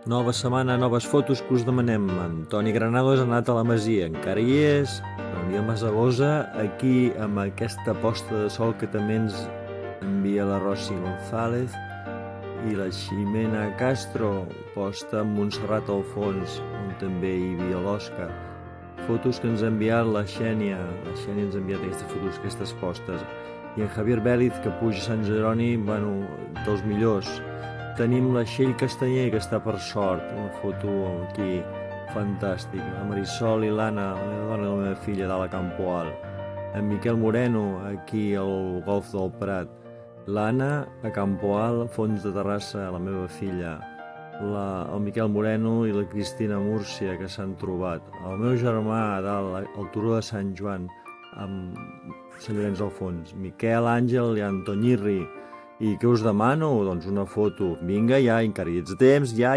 Nova setmana, noves fotos que us demanem. Antoni Granados ha anat a la Masia, encara hi és. Maria Masagosa, aquí amb aquesta posta de sol que també ens envia la Rosy González. I la Ximena Castro, posta amb Montserrat al fons, on també hi havia l'Òscar. Fotos que ens ha enviat la Xènia. La Xènia ens ha enviat aquestes fotos, aquestes postes. I en Javier Vélez, que puja a Sant Jeroni, bueno, dels millors. Tenim la Txell Castanyer, que està per sort, una foto aquí fantàstica. La Marisol i l'Anna, la meva dona i la meva filla, dalt a Campo Alt. En Miquel Moreno, aquí al Golf del Prat. L'Anna, a Campo Alt, fons de Terrassa, la meva filla. El Miquel Moreno i la Cristina Múrcia, que s'han trobat. El meu germà, a dalt, al Turó de Sant Joan, amb Sant Llorenç al fons. Miquel, Àngel i Antonyirri. I què us demano? Doncs una foto. Vinga, ja, encara hi ets a temps, ja.